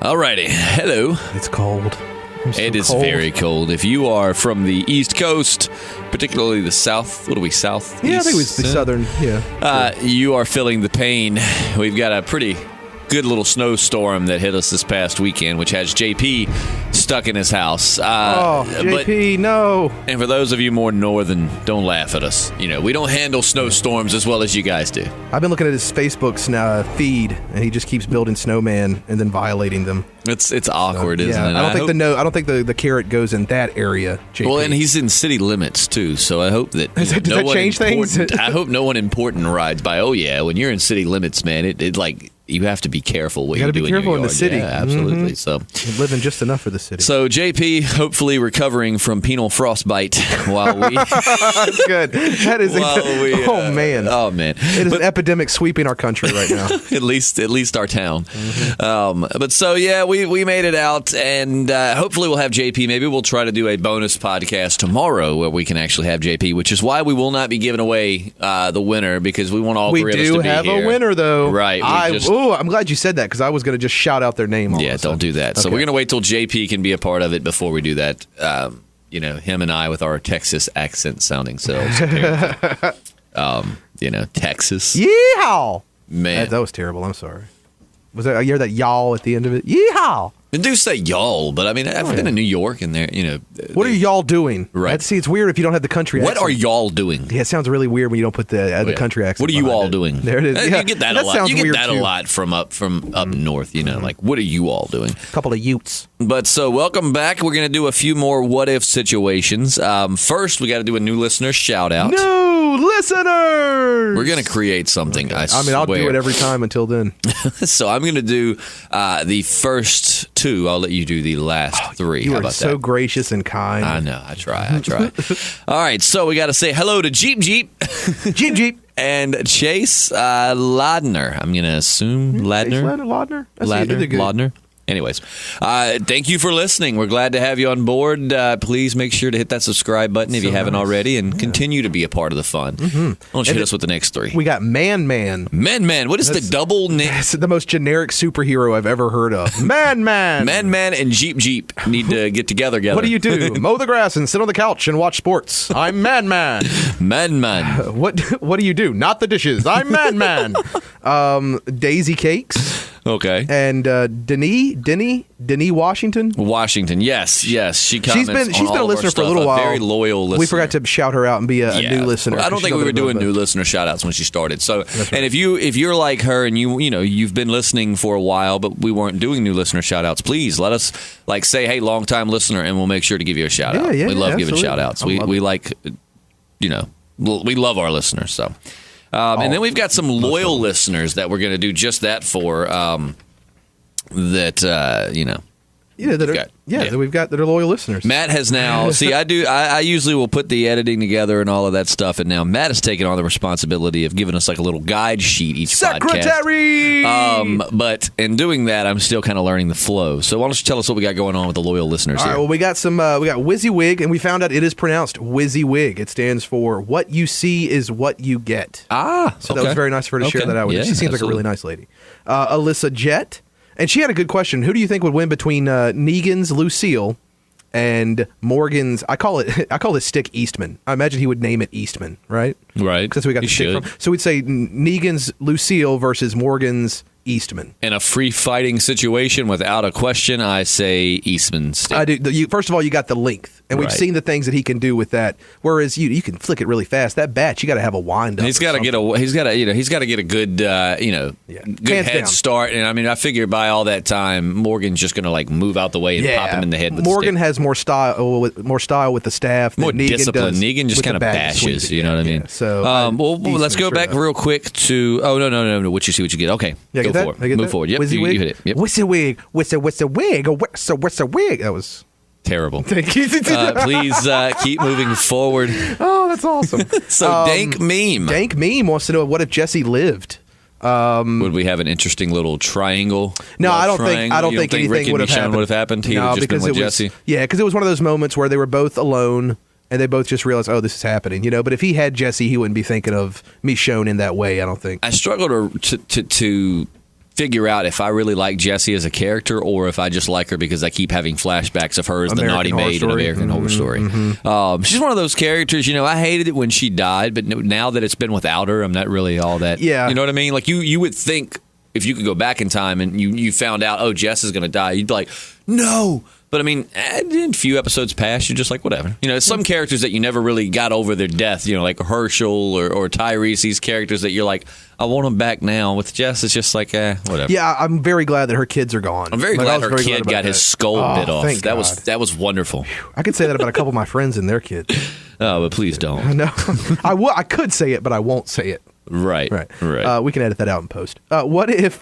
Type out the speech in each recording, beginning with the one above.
Alrighty, hello. It's cold. It is very cold. If you are from the East Coast, particularly the South, what are we, South? Yeah, I think it was the Southern, you are feeling the pain. We've got a pretty good little snowstorm that hit us this past weekend, which has JP stuck in his house. JP, no. And for those of you more northern, don't laugh at us. You know, we don't handle snowstorms as well as you guys do. I've been looking at his Facebook feed, and he just keeps building snowman and then violating them. It's awkward, isn't it? I don't think the carrot goes in that area, JP. Well, and he's in city limits too, so I hope that does that change things? I hope no one important rides by. Oh yeah, when you're in city limits, man, it like you have to be careful what you do in your yard. You got to be careful in the city. Yeah, absolutely. So you're living just enough for the city. So JP, hopefully recovering from penal frostbite while we. That's good. That is. Oh man. It is an epidemic sweeping our country right now. at least our town. But so yeah, we made it out, and hopefully we'll have JP. Maybe we'll try to do a bonus podcast tomorrow where we can actually have JP, which is why we will not be giving away the winner, because we want all three of us to be here. We do have a winner though, right? I'm glad you said that, because I was going to just shout out their name. Yeah, don't do that. Okay. So we're going to wait till JP can be a part of it before we do that. Him and I with our Texas accent sounding selves. Texas. Yeehaw! Man. That was terrible. I'm sorry. Was that, you heard that y'all at the end of it? Yeehaw! I do say y'all, but I mean, I've been in New York, and there, what are y'all doing? Right. See, it's weird if you don't have the country accent. What are y'all doing? Yeah, it sounds really weird when you don't put the country accent. What are you all doing? There it is. You get that a lot. You get that too. a lot from up north. Like, what are you all doing? A couple of utes. But so, welcome back. We're going to do a few more what if situations. First, we got to do a new listener shout out. New listeners. We're going to create something. Okay. I'll do it every time until then. So I'm going to do the first two. I'll let you do the last three. You How are about so that? gracious and kind. I know. I try. All right. So we got to say hello to Jeep. Jeep. And Chase Ladner. I'm going to assume Ladner. Ladner. Anyways, thank you for listening. We're glad to have you on board. Please make sure to hit that subscribe button if you haven't already, and continue to be a part of the fun. Why don't you hit us with the next three? We got Man. What is the double name? It's the most generic superhero I've ever heard of. Man. Man and Jeep need to get together. What do you do? Mow the grass and sit on the couch and watch sports. I'm Man. Man. What do you do? Not the dishes. I'm Man. Daisy Cakes. Okay. And Denise Washington. Yes. She comments. She's been a listener for a little while. A very loyal listener. We forgot to shout her out and be a new listener. I don't think we were doing new listener shout outs when she started. So, right. And if you're like her and you've been listening for a while, but we weren't doing new listener shout outs, please let us say, hey, long time listener, and we'll make sure to give you a shout out. We love giving shout outs. We like, we love our listeners. So. And then we've got some loyal listeners that we're going to do just that for. That we've got that are loyal listeners. Matt has now. See, I usually will put the editing together and all of that stuff, and now Matt has taken on the responsibility of giving us like a little guide sheet each Secretary! podcast. But in doing that, I'm still kind of learning the flow. So why don't you tell us what we got going on with the loyal listeners here? All right, well, we got we got WYSIWYG, and we found out it is pronounced WYSIWYG. It stands for "What You See Is What You Get." So that was very nice for her to share that out with us. She seems like a really nice lady. Alyssa Jett. And she had a good question. Who do you think would win between Negan's Lucille and Morgan's? I call it Stick Eastman. I imagine he would name it Eastman, right? Right. Because we got the stick from. So we'd say Negan's Lucille versus Morgan's Eastman. In a free fighting situation, without a question, I say Eastman stick. I do. First of all, you got the length, and we've seen the things that he can do with that. Whereas you can flick it really fast. That bat, you got to have a wind up. He's got to get a good good head start. And I mean, I figure by all that time, Morgan's just going to move out the way and pop him in the head. With Morgan the stick. has more style with the staff. More Negan discipline. Does Negan just kind of bashes. You know what I mean? So let's go back real quick to. Oh no! What you see, what you get. Okay, go for it. Move forward. Yep, you hit it. Yep. WYSIWYG. WYSIWYG. That was terrible. Thank you. Please keep moving forward. Oh, that's awesome. So Dank Meme wants to know, what if Jesse lived? Would we have an interesting little triangle? No, I don't think anything Ricky would have happened. Would have happened. He would have just been with Jesse. Yeah, because it was one of those moments where they were both alone. And they both just realized, oh, this is happening, But if he had Jesse, he wouldn't be thinking of Michonne in that way. I don't think. I struggle to figure out if I really like Jessie as a character or if I just like her because I keep having flashbacks of her as the naughty maid in American Horror Story. She's one of those characters, I hated it when she died, but now that it's been without her, I'm not really all that. Yeah. You know what I mean? Like, you would think if you could go back in time and you found out, oh, Jess is going to die, you'd be like, no. But, I mean, a few episodes past, you're just like, whatever. Some characters that you never really got over their death, like Herschel or Tyrese, these characters that you're like, I want them back now. With Jess, it's just like, whatever. Yeah, I'm very glad that her kids are gone. I'm very glad her kid got his skull bit off. That was wonderful. I could say that about a couple of my friends and their kids. Oh, but please don't. No, I could say it, but I won't say it. Right. We can edit that out in post. What if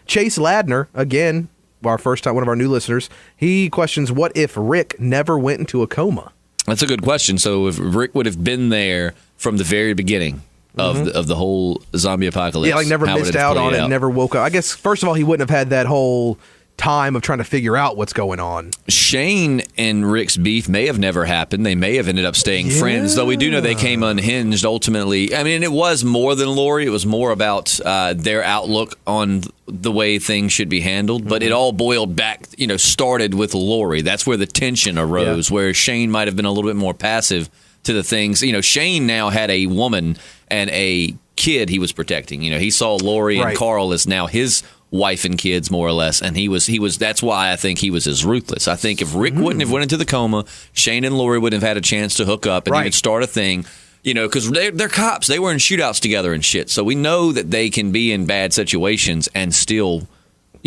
Chase Ladner, again, one of our new listeners, he questions, what if Rick never went into a coma? That's a good question. So if Rick would have been there from the very beginning of the whole zombie apocalypse, like never missed out on it, never woke up. I guess first of all, he wouldn't have had that whole time of trying to figure out what's going on. Shane and Rick's beef may have never happened. They may have ended up staying friends, though we do know they came unhinged ultimately. I mean, it was more than Lori. It was more about their outlook on the way things should be handled. But it all boiled back, started with Lori. That's where the tension arose, where Shane might have been a little bit more passive to the things. Shane now had a woman and a kid he was protecting. He saw Lori and Carl as now his wife and kids, more or less, and he was. That's why I think he was as ruthless. I think if Rick wouldn't have went into the coma, Shane and Lori would have had a chance to hook up and even start a thing. Because they're cops. They were in shootouts together and shit. So we know that they can be in bad situations and still,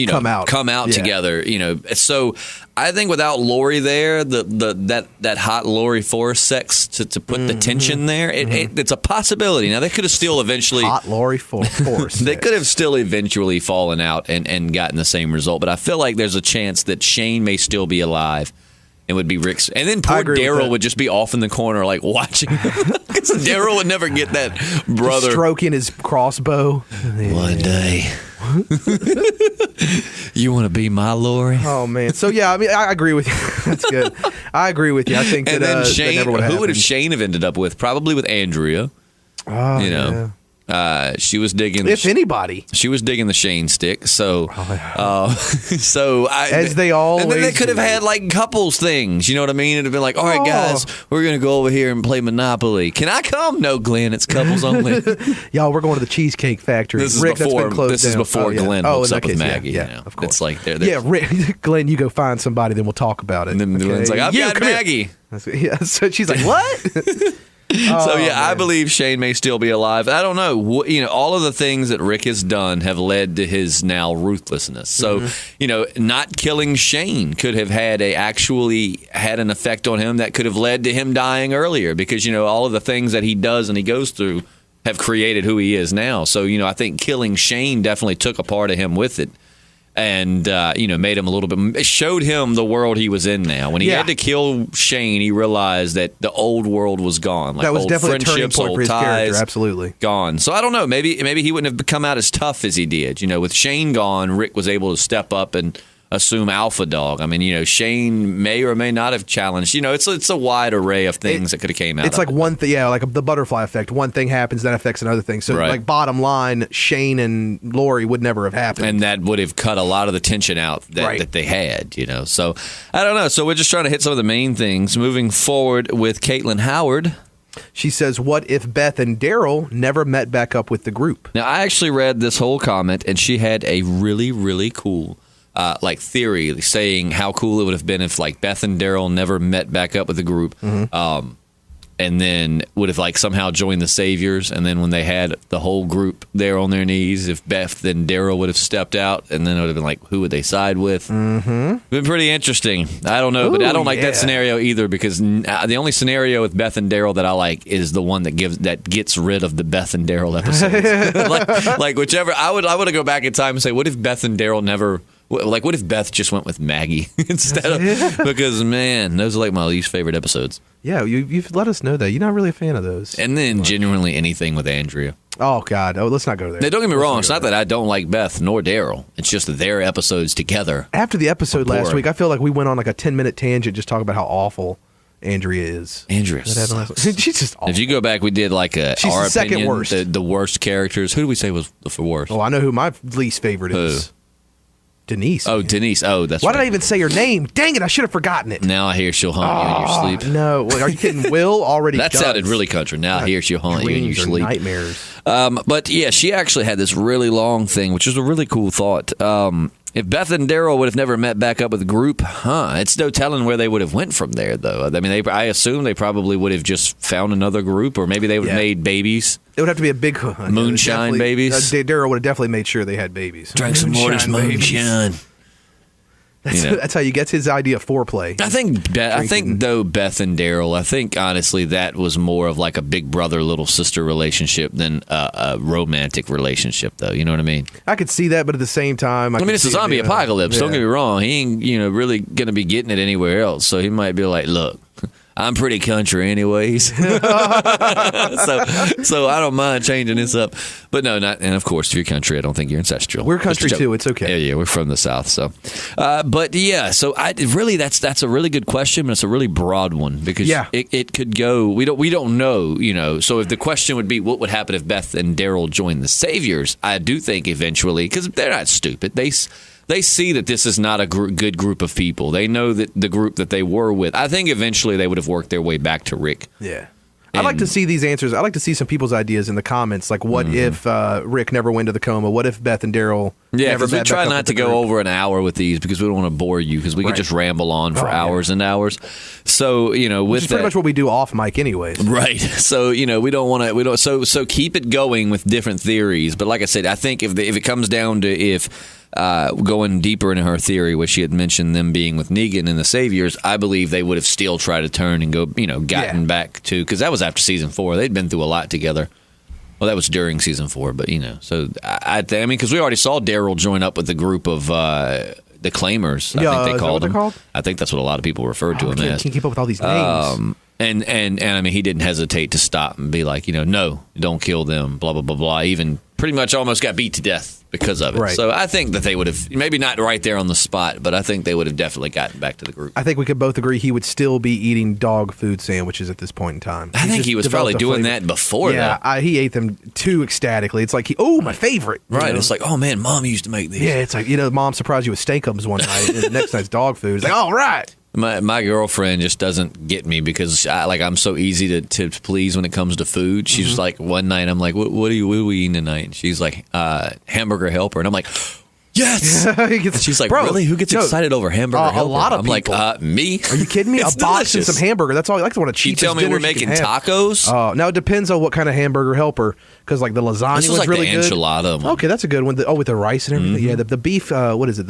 come out together. So I think without Lori there, that hot Lori Forrest sex to put the tension there, it's a possibility. Now they could have still eventually hot Lori Forrest. They could have still eventually fallen out and gotten the same result. But I feel like there's a chance that Shane may still be alive. And would be Rick's, and then poor Daryl would just be off in the corner, like watching. Because Daryl would never get that brother stroking his crossbow. One day, you want to be my Lori? Oh man! So yeah, I mean, I agree with you. That's good. I agree with you. I think and that then Shane. That never would have who would have happened. Shane have ended up with? Probably with Andrea. Oh, Yeah. She was digging. If anybody, she was digging the Shane stick. So, as they always. And then they could have had like couples things. You know what I mean? It'd have been like, all right, guys, we're gonna go over here and play Monopoly. Can I come? No, Glenn, it's couples only. Y'all, we're going to the Cheesecake Factory. This is Rick, before. That's been closed this is down. before Glenn hooks up with case, Maggie. of course. It's like they're yeah, Rick, Glenn, you go find somebody, then we'll talk about it. And then Glenn's like, I've got Maggie. Yeah, so she's like, what? I believe Shane may still be alive. I don't know. All of the things that Rick has done have led to his now ruthlessness. So, not killing Shane could have actually had an effect on him that could have led to him dying earlier because, all of the things that he does and he goes through have created who he is now. So, I think killing Shane definitely took a part of him with it. And, made him a little bit, it showed him the world he was in now. When he had to kill Shane, he realized that the old world was gone. Like that was old definitely a turning friendships, point old for his ties, character, absolutely. Gone. So I don't know. Maybe he wouldn't have come out as tough as he did. With Shane gone, Rick was able to step up and assume alpha dog. I mean, Shane may or may not have challenged. It's a wide array of things that could have came out. It's like one thing, like the butterfly effect. One thing happens, that affects another thing. So, like bottom line, Shane and Lori would never have happened, and that would have cut a lot of the tension out that they had. So I don't know. So we're just trying to hit some of the main things. Moving forward with Caitlin Howard. She says, what if Beth and Daryl never met back up with the group? Now, I actually read this whole comment, and she had a really, really cool theory saying how cool it would have been if Beth and Daryl never met back up with the group, and then would have somehow joined the Saviors, and then when they had the whole group there on their knees, if Beth and Daryl would have stepped out, and then it would have been who would they side with? Been pretty interesting. I don't know, but I don't like that scenario either because the only scenario with Beth and Daryl that I like is the one that gets rid of the Beth and Daryl episodes. Whichever I would go back in time and say, what if Beth and Daryl never? What if Beth just went with Maggie instead of... Because, man, those are my least favorite episodes. Yeah, you've let us know that. You're not really a fan of those. And then genuinely anything with Andrea. Oh, God. Oh, let's not go there. Now, don't get me wrong. It's not that I don't like Beth nor Daryl. It's just their episodes together. After the episode last week, I feel like we went on a 10-minute tangent just talking about how awful Andrea is. Andrea. She's just awful. If you go back, we did like She's our the second opinion, worst. the worst characters. Who do we say was the worst? Oh, I know who my least favorite is. Denise. Oh, man. Denise. Oh, that's Why right. did I even say her name? Dang it, I should have forgotten it. Now I hear she'll haunt you in your sleep. No, are you kidding? Will already That does. sounded really country. Now I hear she'll haunt you in your Dreams are sleep. nightmares. But yeah, she actually had this really long thing, which is a really cool thought. If Beth and Daryl would have never met back up with the group, it's no telling where they would have went from there, though. I mean, I assume they probably would have just found another group, or maybe they would have made babies. It would have to be a big moonshine babies. Daryl would have definitely made sure they had babies. Drank some more of this moonshine. That's how you get his idea of foreplay. I think though Beth and Daryl, I think honestly that was more of like a big brother little sister relationship than a romantic relationship, though. You know what I mean? I could see that, but at the same time, I mean it's a zombie apocalypse. Don't get me wrong. He ain't really gonna be getting it anywhere else. So he might be like, look, I'm pretty country anyways. so I don't mind changing this up. But no, not. And of course, if you're country, I don't think you're ancestral. We're country too. It's okay. Yeah, we're from the South. So, but yeah, so that's a really good question, but it's a really broad one because it could go. We don't know, So if the question would be, what would happen if Beth and Daryl joined the Saviors? I do think eventually, because they're not stupid. They see that this is not a good group of people. They know that the group that they were with. I think eventually they would have worked their way back to Rick. Yeah. I'd like to see these answers. I'd like to see some people's ideas in the comments. Like, what if Rick never went to the coma? What if Beth and Daryl never met? We try not to go over an hour with these because we don't want to bore you because we could just ramble on for hours and hours. So, which is pretty much what we do off mic anyways. Right. So, we don't want to, so keep it going with different theories. But like I said, I think if it comes down to going deeper into her theory, which she had mentioned them being with Negan and the Saviors, I believe they would have still tried to turn and go, gotten back to, because that was after season 4. They'd been through a lot together. Well, that was during season 4, but so I mean, because we already saw Daryl join up with the group of the Claimers. I think they called them. I think that's what a lot of people referred to him as. Can't keep up with all these names. And I mean, he didn't hesitate to stop and be like, no, don't kill them, blah, blah, blah, blah. Even pretty much almost got beat to death because of it. Right. So I think that they would have, maybe not right there on the spot, but I think they would have definitely gotten back to the group. I think we could both agree he would still be eating dog food sandwiches at this point in time. I think he was probably doing that before that. Yeah, he ate them too ecstatically. It's like, my favorite. Right. It's like, oh man, Mom used to make these. Yeah, it's like, Mom surprised you with steakums one night, and the next night's dog food. It's like, all right. My girlfriend just doesn't get me because I'm so easy to please when it comes to food. She's just like, one night I'm like, what are we eating tonight? And she's like, Hamburger Helper, and I'm like, yes. And she's like, really? Who gets excited over Hamburger Helper? A lot of I'm people. Like, me? Are you kidding me? A box and some hamburger. That's all. I like to want to cheat. You tell me we're making tacos? Now it depends on what kind of Hamburger Helper, because like the lasagna was like really the good. Enchilada. Okay, that's a good one. With the rice and everything. Yeah, the beef. What is it?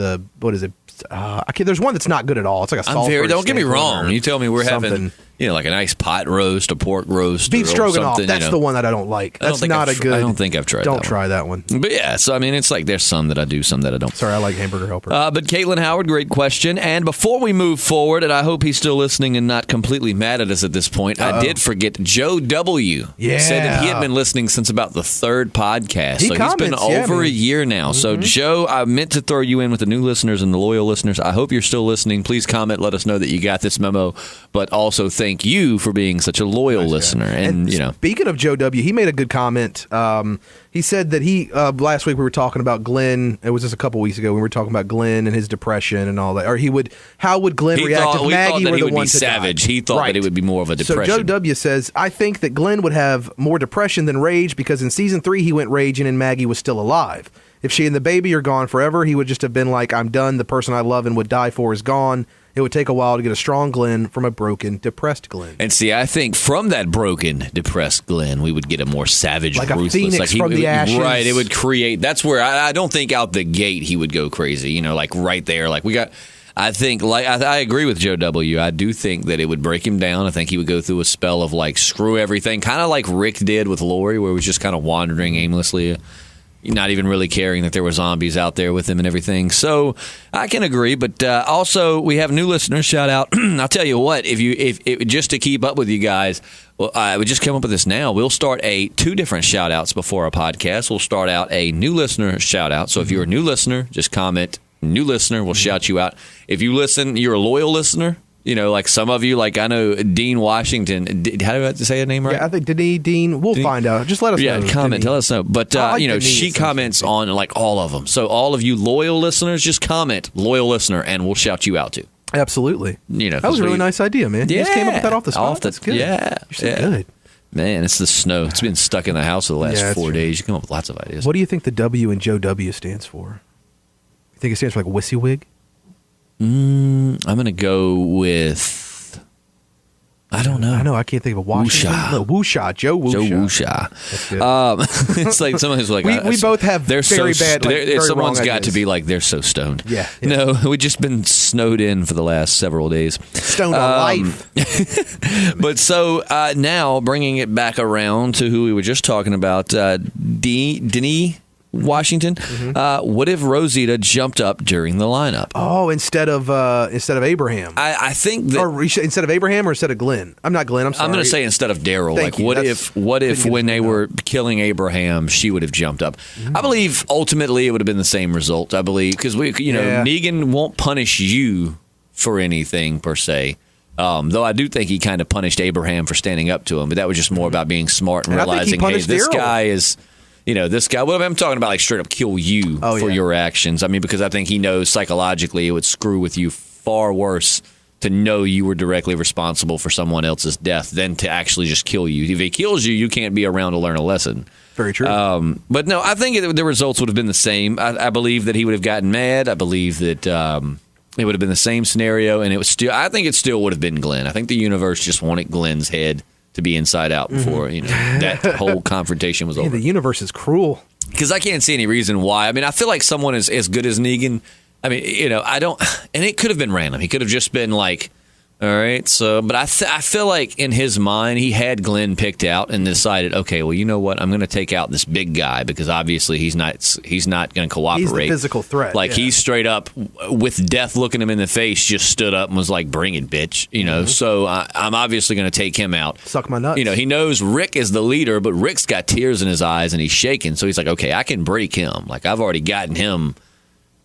There's one that's not good at all. It's like a Salisbury. Don't get me wrong. You tell me we're something. having, like a nice pot roast, a pork roast, beef stroganoff. That's the one that I don't like. That's not a good. I don't think I've tried. Don't try that one. But yeah, so I mean, it's like there's some that I do, some that I don't. Sorry, I like Hamburger Helper. But Caitlin Howard, great question. And before we move forward, and I hope he's still listening and not completely mad at us at this point, I did forget Joe W. Said that he had been listening since about the 3rd podcast. He's been over a year now. So Joe, I meant to throw you in with the new listeners and the loyal listeners. I hope you're still listening. Please comment, let us know that you got this memo, but also thank you for being such a loyal listener. And speaking of Joe W., he made a good comment. He said that last week we were talking about Glenn. It was just a couple weeks ago. We were talking about Glenn and his depression and all that. Or how would Glenn react if Maggie were the one to savage. die? He thought that it would be more of a depression. So Joe W. says, I think that Glenn would have more depression than rage because in season 3 he went raging and Maggie was still alive. If she and the baby are gone forever, he would just have been like, I'm done. The person I love and would die for is gone. It would take a while to get a strong Glenn from a broken, depressed Glenn. And see, I think from that broken, depressed Glenn, we would get a more savage, like ruthless. A phoenix from the ashes. Right, it would create. That's where I don't think out the gate he would go crazy. Like right there, like we got. I think, I agree with Joe W. I do think that it would break him down. I think he would go through a spell of like screw everything, kind of like Rick did with Lori, where he was just kind of wandering aimlessly. Not even really caring that there were zombies out there with him and everything. So I can agree, but also we have new listeners. Shout out! I'll tell you what, if just to keep up with you guys, well, I would just come up with this now. We'll start 2 different shout outs before our podcast. We'll start out a new listener shout out. So if you're a new listener, just comment new listener. We'll shout you out. If you listen, you're a loyal listener. Like some of you, like I know Dean Washington. How do I have to say her name right? Yeah, I think Dean. We'll find out. Just let us know. Yeah, comment. Denise. Tell us know. But she comments on like all of them. So all of you loyal listeners, just comment loyal listener, and we'll shout you out too. Absolutely. That was a really nice idea, man. Yeah, you just came up with that off the spot. That's good. Yeah, you're so good. Man, it's the snow. It's been stuck in the house for the last 4 days. You come up with lots of ideas. What do you think the W in Joe W stands for? You think it stands for like WYSIWYG? I'm gonna go with. I don't know. I know. I can't think of a Washington. Woosha. Woosha. Joe Woosha. Joe Woosha. That's good. It's like someone who's like, we both have very bad. Very someone's wrong got ideas. to be like, they're so stoned. Yeah. No, we've just been snowed in for the last several days. Stoned on life. But so now bringing it back around to who we were just talking about, Denise Washington. What if Rosita jumped up during the lineup? Oh, instead of Abraham. I think that, or instead of Abraham or instead of Glenn. I'm not Glenn. I'm sorry. I'm going to say instead of Daryl. Thank you. What if when they were killing Abraham, she would have jumped up? I believe ultimately it would have been the same result. I believe because Negan won't punish you for anything per se. Though I do think he kind of punished Abraham for standing up to him, but that was just more about being smart and realizing, hey, this guy is. This guy, what I'm talking about, like straight up kill you for your actions. I mean, because I think he knows psychologically it would screw with you far worse to know you were directly responsible for someone else's death than to actually just kill you. If he kills you, you can't be around to learn a lesson. Very true. But no, I think the results would have been the same. I believe that he would have gotten mad. I believe that it would have been the same scenario, and I think it still would have been Glenn. I think the universe just wanted Glenn's head to be inside out before that whole confrontation was over. The universe is cruel. Because I can't see any reason why. I mean, I feel like someone as good as Negan. I mean, I don't. And it could have been random. He could have just been like, all right. So, but I feel like in his mind, he had Glenn picked out and decided, okay, well, you know what? I'm going to take out this big guy because obviously he's not going to cooperate. He's the physical threat. Like he's straight up with death looking him in the face, just stood up and was like, bring it, bitch. So I'm obviously going to take him out. Suck my nuts. He knows Rick is the leader, but Rick's got tears in his eyes and he's shaking. So he's like, okay, I can break him. Like I've already gotten him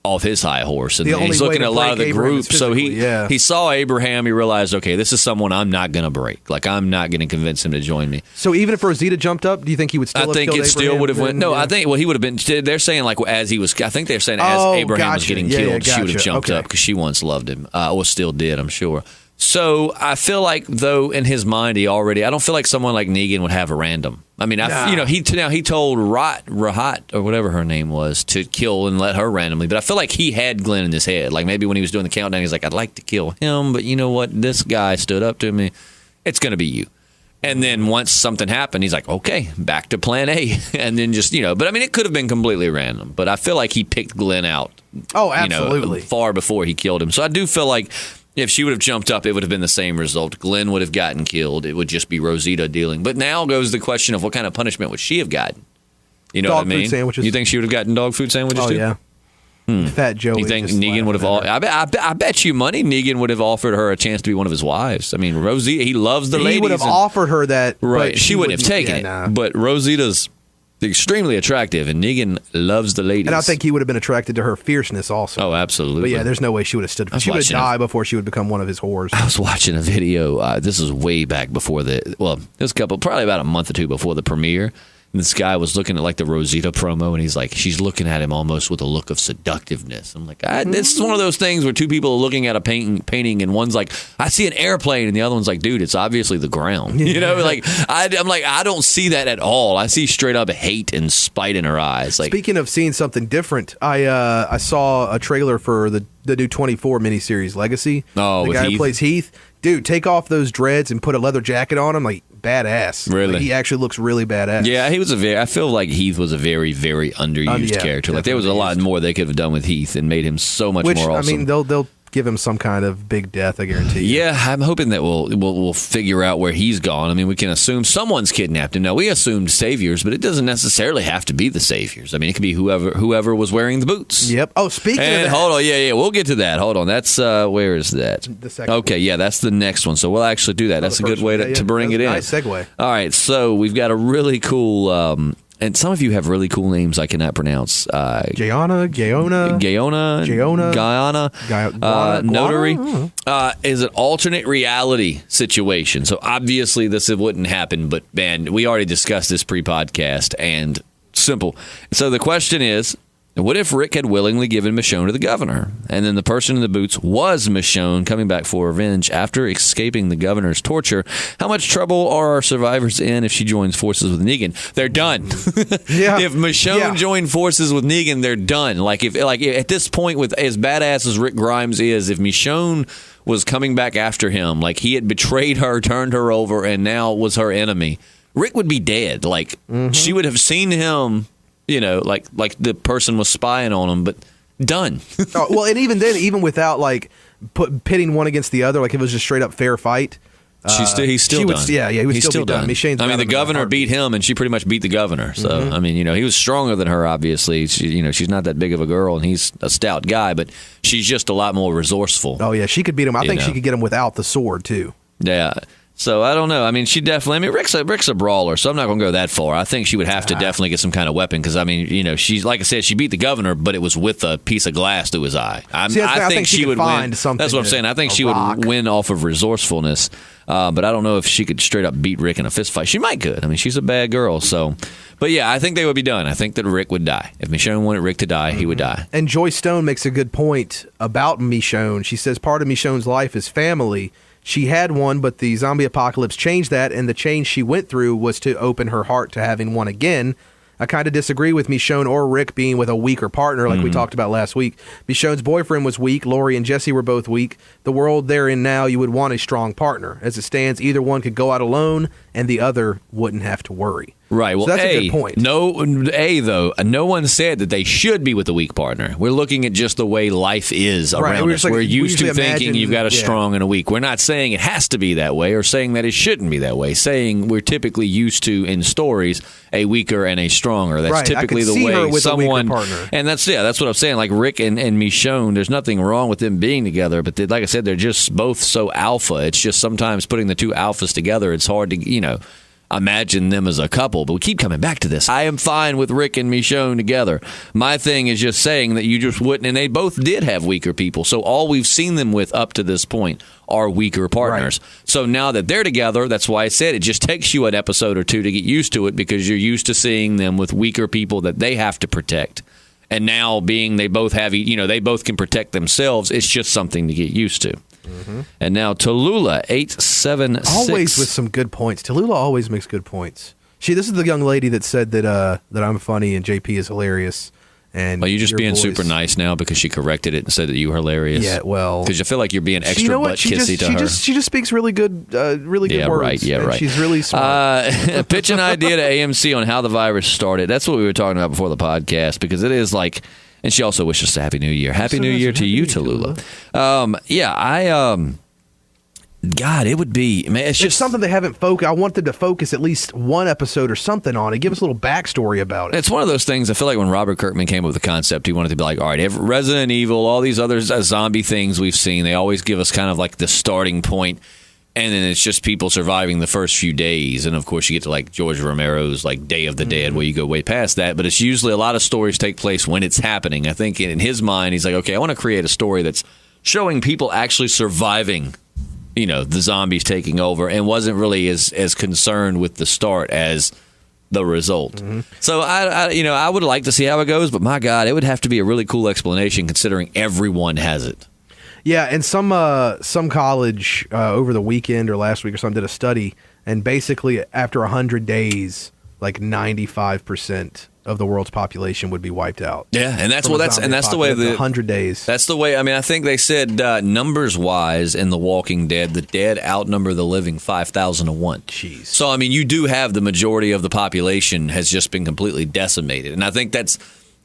off his high horse, and he's looking at a lot of the group. So he saw Abraham. He realized, okay, this is someone I'm not going to break. Like I'm not going to convince him to join me. So even if Rosita jumped up, do you think he would still? I think it still would have went. No, I think he would have been. They're saying like as he was. I think they're saying as Abraham was getting killed, she would have jumped up because she once loved him, or still did. I'm sure. So I feel like, though, in his mind, I don't feel like someone like Negan would have a random. I mean, he told Rahat or whatever her name was to kill and let her randomly. But I feel like he had Glenn in his head. Like maybe when he was doing the countdown, he's like, I'd like to kill him, but you know what? This guy stood up to me. It's going to be you. And then once something happened, he's like, okay, back to plan A. And then just, but I mean, it could have been completely random. But I feel like he picked Glenn out. Oh, absolutely. Far before he killed him. So I do feel like if she would have jumped up, it would have been the same result. Glenn would have gotten killed. It would just be Rosita dealing. But now goes the question of what kind of punishment would she have gotten? You know what I mean? Dog food sandwiches. You think she would have gotten dog food sandwiches too? Oh, yeah. Fat Joey. You think Negan would have? I bet you money Negan would have offered her a chance to be one of his wives. I mean, Rosita, he loves the ladies. He would have offered her that. Right. But she wouldn't have taken it. Nah. But Rosita's extremely attractive, and Negan loves the ladies. And I think he would have been attracted to her fierceness also. Oh, absolutely. But yeah, there's no way she would have stood. She would have died before she would become one of his whores. I was watching a video. This is way back before it was probably about a month or two before the premiere. And this guy was looking at like the Rosita promo, and he's like, she's looking at him almost with a look of seductiveness. I'm like, this is one of those things where two people are looking at a painting, and one's like, I see an airplane, and the other one's like, dude, it's obviously the ground. Like I'm like, I don't see that at all. I see straight up hate and spite in her eyes. Like, speaking of seeing something different, I saw a trailer for the new 24 miniseries Legacy. Oh, the guy who plays Heath. Dude, take off those dreads and put a leather jacket on him. Like, badass. Really? Like, he actually looks really badass. Yeah, I feel like Heath was a very, very underused character. Like, there was a lot more they could have done with Heath and made him so much more awesome. I mean, they'll give him some kind of big death, I guarantee you. Yeah, I'm hoping that we'll figure out where he's gone. I mean, we can assume someone's kidnapped him. Now, we assumed saviors, but it doesn't necessarily have to be the saviors. I mean, it could be whoever was wearing the boots. Yep. Oh, speaking of that. Hold on. Yeah, we'll get to that. Hold on. That's, where is that? The second Okay, one. yeah, that's the next one. So we'll actually do that. That's a good way to bring it in. Nice segue. All right, so we've got a really cool and some of you have really cool names I cannot pronounce. Guyana, Notary is an alternate reality situation. So obviously this wouldn't happen, but man, we already discussed this pre-podcast and simple. So the question is, what if Rick had willingly given Michonne to the governor, and then the person in the boots was Michonne coming back for revenge after escaping the governor's torture? How much trouble are our survivors in if she joins forces with Negan? They're done. Yeah. If Michonne joined forces with Negan, they're done. Like if at this point, with as badass as Rick Grimes is, if Michonne was coming back after him, like he had betrayed her, turned her over, and now was her enemy, Rick would be dead. Like she would have seen him. Like the person was spying on him, but done. Well, and even then, even without like pitting one against the other, like if it was just straight up fair fight, he's still done. He would still be done. The governor beat him, and she pretty much beat the governor. So he was stronger than her. Obviously, she's not that big of a girl, and he's a stout guy, but she's just a lot more resourceful. Oh yeah, she could beat him. I think she could get him without the sword too. Yeah. So I don't know. I mean, she definitely. I mean, Rick's a brawler, so I'm not going to go that far. I think she would have to definitely get some kind of weapon because she's like I said, she beat the governor, but it was with a piece of glass through his eye. I think she would win. That's what I'm saying. I think she would win off of resourcefulness, but I don't know if she could straight up beat Rick in a fist fight. She might could. I mean, she's a bad girl. So, but yeah, I think they would be done. I think that Rick would die if Michonne wanted Rick to die. He would die. And Joy Stone makes a good point about Michonne. She says part of Michonne's life is family. She had one, but the zombie apocalypse changed that, and the change she went through was to open her heart to having one again. I kind of disagree with Michonne or Rick being with a weaker partner like we talked about last week. Michonne's boyfriend was weak. Lori and Jesse were both weak. The world they're in now, you would want a strong partner. As it stands, either one could go out alone, and the other wouldn't have to worry. Right. Well, so that's a good point. No one said that they should be with a weak partner. We're looking at just the way life is around us. We're used to thinking you've got a strong and a weak. We're not saying it has to be that way or saying that it shouldn't be that way. Saying we're typically used to, in stories, a weaker and a stronger. That's typically the way someone. And that's what I'm saying. Like Rick and Michonne, there's nothing wrong with them being together, but like I said, they're just both so alpha. It's just sometimes putting the two alphas together, it's hard to, imagine them as a couple, but we keep coming back to this. I am fine with Rick and Michonne together. My thing is just saying that you just wouldn't, and they both did have weaker people, so all we've seen them with up to this point are weaker partners. Right. So now that they're together, that's why I said it just takes you an episode or two to get used to it because you're used to seeing them with weaker people that they have to protect. And now being they both have, they both can protect themselves, it's just something to get used to. Mm-hmm. And now Tallulah 876. Always with some good points. Tallulah always makes good points. This is the young lady that said that I'm funny and JP is hilarious. And are you just being super nice now because she corrected it and said that you were hilarious? Yeah, well, because I feel like you're being extra butt kissy to her. She just speaks really good words. Right. Yeah, right. She's really smart. Pitch an idea to AMC on how the virus started. That's what we were talking about before the podcast because it is like. And she also wished us a Happy New Year. Happy New Year to you, Tallulah. God, it would be. Man, it's just something they haven't focused. I want them to focus at least one episode or something on it. Give us a little backstory about it. It's one of those things. I feel like when Robert Kirkman came up with the concept, he wanted to be like, all right, Resident Evil, all these other zombie things we've seen, they always give us kind of like the starting point. And then it's just people surviving the first few days. And, of course, you get to, like, George Romero's, like, Day of the Dead, where you go way past that. But it's usually a lot of stories take place when it's happening. I think in his mind, he's like, okay, I want to create a story that's showing people actually surviving, the zombies taking over and wasn't really as concerned with the start as the result. Mm-hmm. So, I would like to see how it goes. But, my God, it would have to be a really cool explanation considering everyone has it. Yeah, and some college over the weekend or last week or something did a study, and basically after 100 days, like 95% of the world's population would be wiped out. Yeah, and that's the way 100 days. That's the way. I mean, I think they said numbers wise in The Walking Dead, the dead outnumber the living 5,000 to 1. Jeez. So I mean, you do have the majority of the population has just been completely decimated, and I think that's.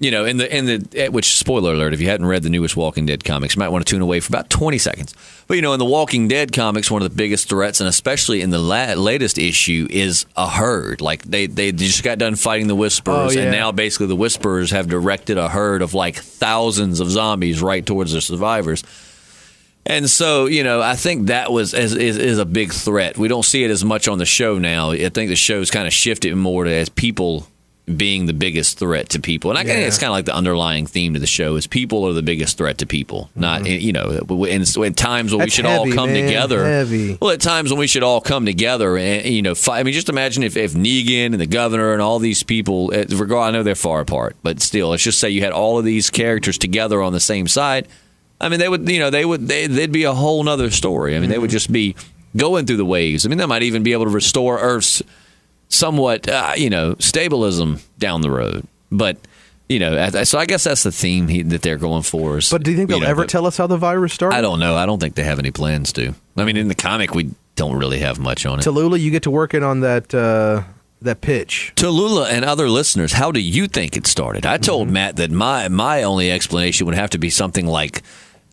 In the which spoiler alert, if you hadn't read the newest Walking Dead comics, you might want to tune away for about 20 seconds. But in the Walking Dead comics, one of the biggest threats, and especially in the latest issue, is a herd. Like they just got done fighting the Whisperers, and now basically the Whisperers have directed a herd of like thousands of zombies right towards the survivors. And so, I think that is a big threat. We don't see it as much on the show now. I think the show's kind of shifted more to as people being the biggest threat to people. And I think it's kind of like the underlying theme to the show is people are the biggest threat to people. Not, at times when we should all come together. Heavy. Well, at times when we should all come together and, fight. I mean, just imagine if Negan and the governor and all these people, I know they're far apart, but still, let's just say you had all of these characters together on the same side. I mean, they'd be a whole nother story. I mean, they would just be going through the waves. I mean, they might even be able to restore Earth's somewhat, stabilism down the road. But, so I guess that's the theme that they're going for. But do you think they'll ever tell us how the virus started? I don't know. I don't think they have any plans to. I mean, in the comic, we don't really have much on it. Tallulah, you get to work in on that pitch. Tallulah and other listeners, how do you think it started? I told Matt that my only explanation would have to be something like,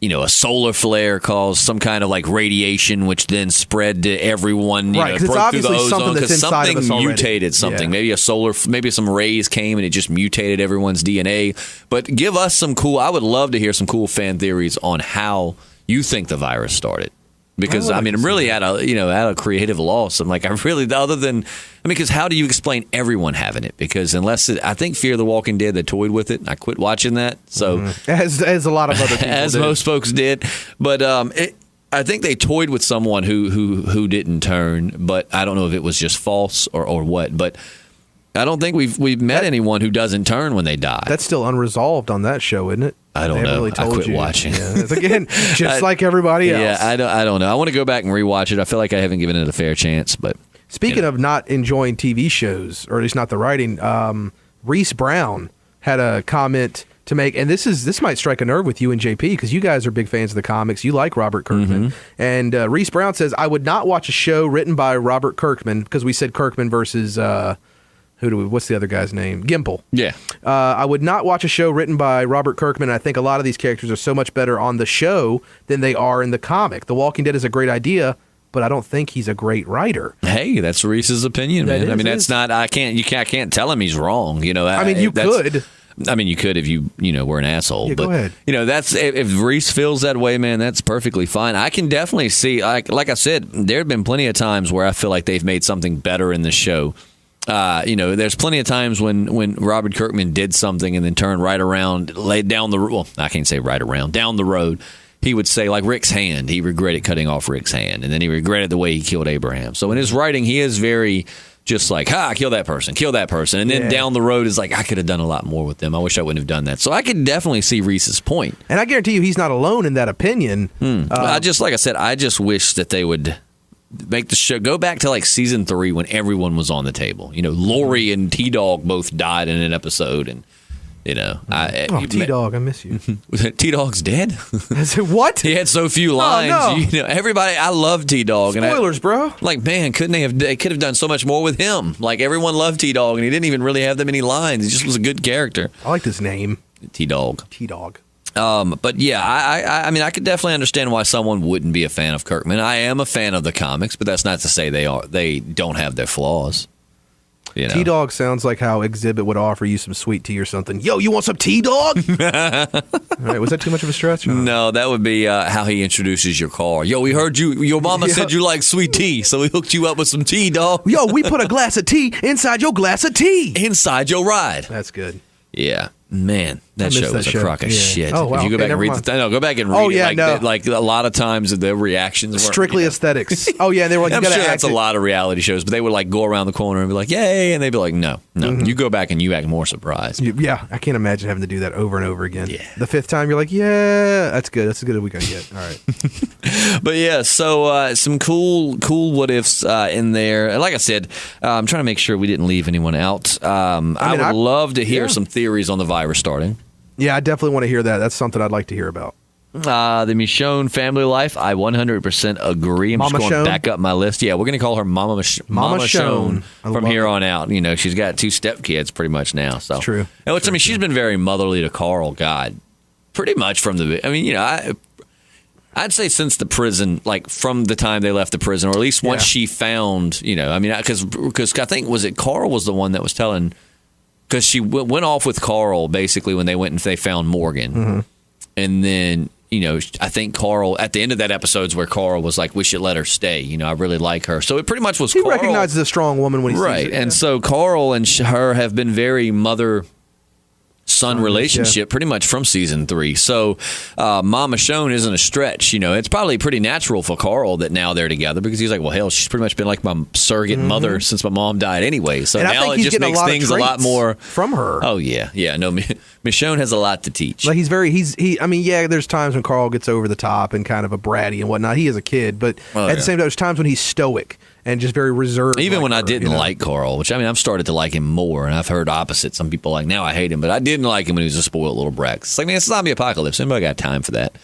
a solar flare caused some kind of like radiation, which then spread to everyone. Right, because it's obviously something that's inside of us already. Mutated something. Yeah. Maybe some rays came and it just mutated everyone's DNA. But give us some cool. I would love to hear some cool fan theories on how you think the virus started. Because I'm really at a creative loss. I'm like, because how do you explain everyone having it? Because I think Fear the Walking Dead, they toyed with it. I quit watching that. So as a lot of other people as did. most folks did, but I think they toyed with someone who didn't turn. But I don't know if it was just false or what. But I don't think we've met anyone who doesn't turn when they die. That's still unresolved on that show, isn't it? I don't know. Really I quit watching. Yeah. Again, just like everybody else. Yeah, I don't know. I want to go back and rewatch it. I feel like I haven't given it a fair chance. But speaking of not enjoying TV shows, or at least not the writing, Reese Brown had a comment to make, and this might strike a nerve with you and JP because you guys are big fans of the comics. You like Robert Kirkman, and Reese Brown says, "I would not watch a show written by Robert Kirkman," because we said Kirkman versus. What's the other guy's name? Gimple. Yeah. I would not watch a show written by Robert Kirkman. I think a lot of these characters are so much better on the show than they are in the comic. The Walking Dead is a great idea, but I don't think he's a great writer. Hey, that's Reese's opinion, man. That's not. I can't tell him he's wrong. You could. I mean, you could if you were an asshole. Yeah, but go ahead. That's if Reese feels that way, man. That's perfectly fine. I can definitely see. Like I said, there have been plenty of times where I feel like they've made something better in the show. There's plenty of times when Robert Kirkman did something and then turned right around, laid down I can't say right around, down the road. He would say, like Rick's hand, he regretted cutting off Rick's hand, and then he regretted the way he killed Abraham. So in his writing, he is very just like, kill that person. And then down the road is like, I could have done a lot more with them. I wish I wouldn't have done that. So I could definitely see Reese's point. And I guarantee you he's not alone in that opinion. I just wish that they would make the show go back to like season 3 when everyone was on the table. Lori and T-Dog both died in an episode, and T-Dog, I miss you. T-Dog's dead. I said, what? He had so few lines. Oh, no. Everybody. I love T-Dog. Spoilers, bro. Like, man, they could have done so much more with him. Like, everyone loved T-Dog, and he didn't even really have that many lines. He just was a good character. I like this name, T-Dog. T-Dog. But yeah, I could definitely understand why someone wouldn't be a fan of Kirkman. I am a fan of the comics, but that's not to say they don't have their flaws. T-Dog sounds like how Exhibit would offer you some sweet tea or something. Yo, you want some T-Dog? All right, was that too much of a stretch? No, that would be how he introduces your car. Yo, we heard your mama said you like sweet tea, so we hooked you up with some tea, dog. Yo, we put a glass of tea inside your glass of tea. Inside your ride. That's good. Yeah. Man, that show was a crock of shit. Oh, wow. If you go back and read go back and read it. Like a lot of times the reactions were strictly aesthetics. Oh yeah, they were like, I'm sure that's a lot of reality shows, but they would like go around the corner and be like, "Yay!" and they'd be like, "No." You go back and you act more surprised. Yeah, I can't imagine having to do that over and over again. Yeah. The 5th time, you're like, "Yeah, that's good. That's as good as we can get." All right. But yeah, so some cool what ifs in there. Like I said, I'm trying to make sure we didn't leave anyone out. I would love to hear some theories on the virus starting. Yeah, I definitely want to hear that. That's something I'd like to hear about. The Michonne family life, I 100% agree. I'm Mama just going Michonne? back up my list. Yeah, we're going to call her Mama Michonne from here on out. She's got 2 stepkids pretty much now. So. It's true. And she's been very motherly to Carl, God, pretty much from the. I mean, I'd say since the prison, like from the time they left the prison, or at least once she found, because I think Carl was the one that was telling. Because she went off with Carl basically when they went and they found Morgan, and then I think Carl, at the end of that episode, is where Carl was like, we should let her stay. I really like her. So it pretty much was he Carl. recognizes a strong woman when he right. sees it. And so Carl and her have been very mother-son relationship pretty much from season 3. So Mama Michonne isn't a stretch. It's probably pretty natural for Carl that now they're together because he's like, well, hell, she's pretty much been like my surrogate mother since my mom died anyway. So and now it just makes things a lot more from her. Oh yeah. No, Michonne has a lot to teach. Like there's times when Carl gets over the top and kind of a bratty and whatnot. He is a kid, but at the same time, there's times when he's stoic and just very reserved. Even when I didn't like Carl, which I've started to like him more, and I've heard opposite. Some people like, now I hate him, but I didn't like him when he was a spoiled little brat. It's like, man, it's zombie apocalypse. Anybody got time for that?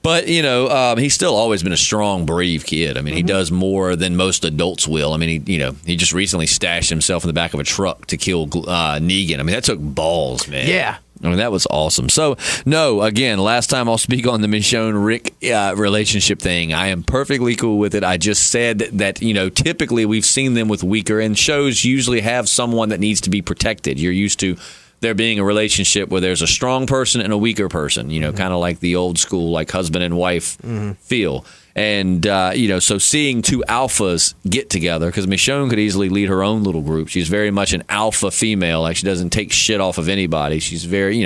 But, he's still always been a strong, brave kid. He does more than most adults will. He just recently stashed himself in the back of a truck to kill Negan. That took balls, man. Yeah. That was awesome. So, no, again, last time I'll speak on the Michonne-Rick relationship thing. I am perfectly cool with it. I just said that, typically we've seen them with weaker, and shows usually have someone that needs to be protected. You're used to there being a relationship where there's a strong person and a weaker person, kind of like the old school, like husband and wife feel. And, so seeing two alphas get together, because Michonne could easily lead her own little group. She's very much an alpha female. Like, she doesn't take shit off of anybody. She's very,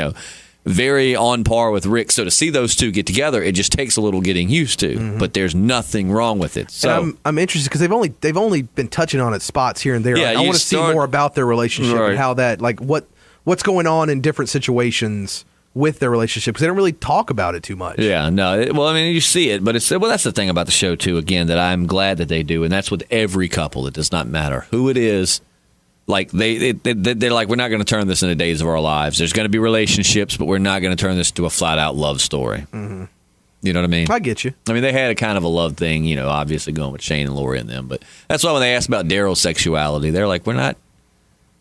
very on par with Rick. So to see those two get together, it just takes a little getting used to. But there's nothing wrong with it. So and I'm interested because they've only been touching on it spots here and there. Yeah, I want to see more about their relationship and how that, what's going on in different situations with their relationship, because they don't really talk about it too much. Yeah, no. You see it, but that's the thing about the show too. Again, that I'm glad that they do, and that's with every couple. It does not matter who it is. Like they're like, we're not going to turn this into Days of Our Lives. There's going to be relationships, but we're not going to turn this into a flat out love story. You know what I mean? I get you. They had a kind of a love thing, obviously going with Shane and Lori and them. But that's why when they asked about Daryl's sexuality, they're like, we're not.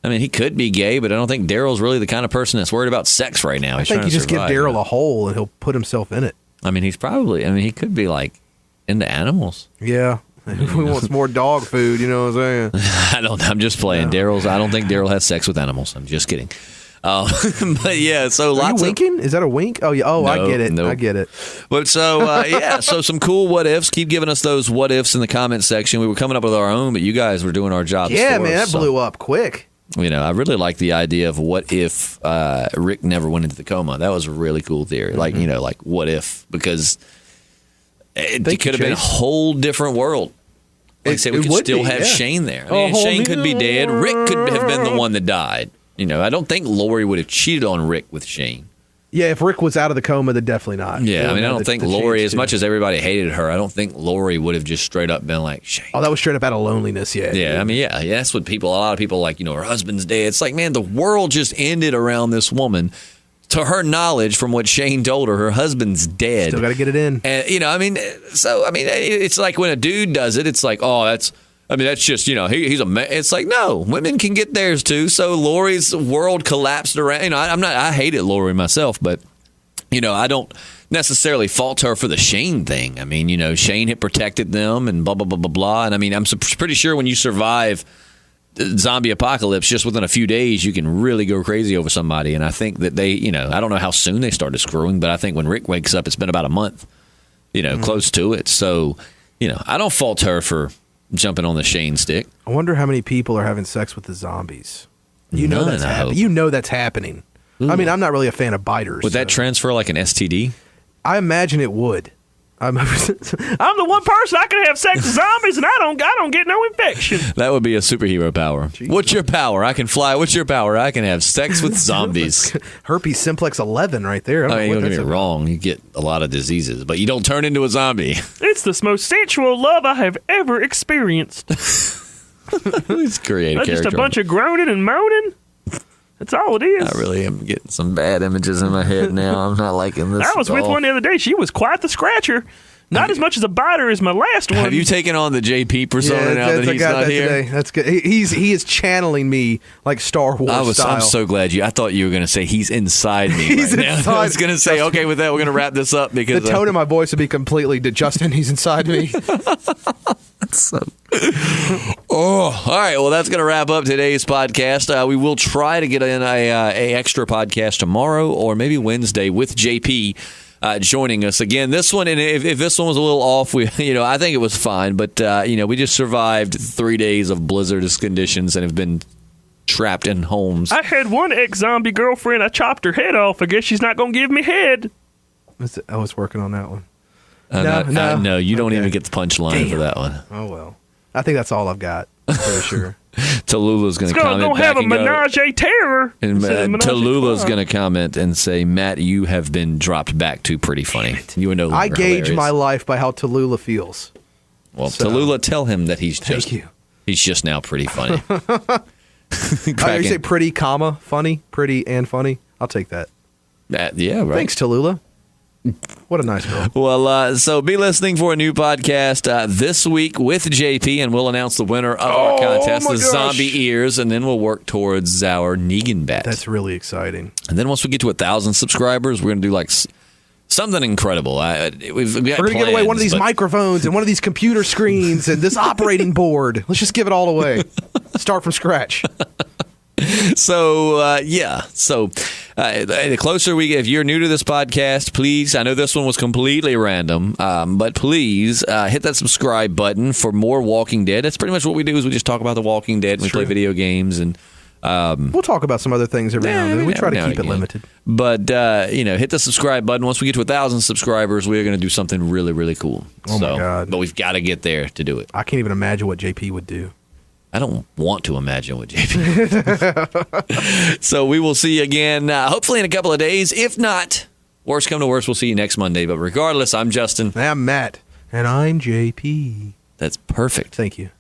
He could be gay, but I don't think Daryl's really the kind of person that's worried about sex right now. I think you just give Daryl a hole and he'll put himself in it. He's probably, he could be like into animals. Yeah. He wants more dog food, you know what I'm saying? I'm just playing. I don't think Daryl has sex with animals. I'm just kidding. But yeah, so Are you winking? Is that a wink? Oh, yeah. Oh, no, I get it. Nope. I get it. But so, so some cool what ifs. Keep giving us those what ifs in the comment section. We were coming up with our own, but you guys were doing our jobs. Yeah, for man, us, that blew up quick. I really like the idea of what if Rick never went into the coma. That was a really cool theory. Like, like what if, because it could have been a whole different world. Like I said, we could still have Shane there. Shane could be dead. Rick could have been the one that died. I don't think Lori would have cheated on Rick with Shane. Yeah, if Rick was out of the coma, then definitely not. Yeah, I don't think Lori, as much as everybody hated her, I don't think Lori would have just straight up been like, Shane. Oh, that was straight up out of loneliness, yeah. Yeah, that's what a lot of people like, her husband's dead. It's like, man, the world just ended around this woman. To her knowledge, from what Shane told her husband's dead. Still got to get it in. And, it's like when a dude does it, it's like, oh, that's just, he's a man. It's like, no, women can get theirs too. So Lori's world collapsed around. I hated Lori myself, but, I don't necessarily fault her for the Shane thing. Shane had protected them and blah, blah, blah, blah, blah. And I'm pretty sure when you survive zombie apocalypse, just within a few days, you can really go crazy over somebody. And I think that they, I don't know how soon they started screwing, but I think when Rick wakes up, it's been about a month, close to it. So, I don't fault her for jumping on the Shane stick. I wonder how many people are having sex with the zombies. That's happening. That's happening. Ooh. I'm not really a fan of biters. Would that transfer like an STD? I imagine it would. I'm the one person I can have sex with zombies and I don't get no infection. That would be a superhero power. Jeez. What's your power? I can fly. What's your power? I can have sex with zombies. Herpes simplex 11 right there. Don't get me wrong. You get a lot of diseases, but you don't turn into a zombie. It's the most sensual love I have ever experienced. It's creative character. Just a bunch of groaning and moaning. That's all it is. I really am getting some bad images in my head now. I'm not liking this. I was with one the other day. She was quite the scratcher. Not as much as a biter as my last one. Have you taken on the JP persona now that he's not here? Today. That's good. He is channeling me like Star Wars style. I'm so glad I thought you were going to say he's inside me right now. I was going to say, okay, with that, we're going to wrap this up because the tone of my voice would be completely Justin, he's inside me. All right. Well, that's going to wrap up today's podcast. We will try to get in a extra podcast tomorrow or maybe Wednesday with JP. joining us again. This one, and if this one was a little off, I think it was fine. But we just survived 3 days of blizzardous conditions and have been trapped in homes. I had one ex-zombie girlfriend. I chopped her head off. I guess she's not going to give me head. I was working on that one. No, you don't even get the punchline for that one. Oh, well. I think that's all I've got. I'm pretty sure. Tallulah's going to comment back have a and go, menage a terror. and Tallulah's going to comment and say, Matt, you have been dropped back to pretty funny. You are no longer I gauge hilarious. my life by how Tallulah feels. Well, Tallulah, tell him that he's Thank just now pretty funny. You say pretty, comma, funny, pretty and funny. I'll take that. Yeah, right. Thanks, Tallulah. What a nice girl. Well, so be listening for a new podcast this week with JP, and we'll announce the winner of our contest, the Zombie Ears, and then we'll work towards our Negan bet. That's really exciting. And then once we get to 1,000 subscribers, we're going to do like something incredible. We're going to give away one of these microphones and one of these computer screens and this operating board. Let's just give it all away. Start from scratch. So, the closer we get, if you're new to this podcast, please, I know this one was completely random, but please hit that subscribe button for more Walking Dead. That's pretty much what we do is we just talk about The Walking Dead and we play video games. And we'll talk about some other things every now and then. We try to keep it limited. But, hit the subscribe button. Once we get to 1,000 subscribers, we're going to do something really, really cool. Oh, my God. But we've got to get there to do it. I can't even imagine what JP would do. I don't want to imagine what JP. So we will see you again, hopefully in a couple of days. If not, worst come to worst, we'll see you next Monday. But regardless, I'm Justin. I'm Matt. And I'm JP. That's perfect. Thank you.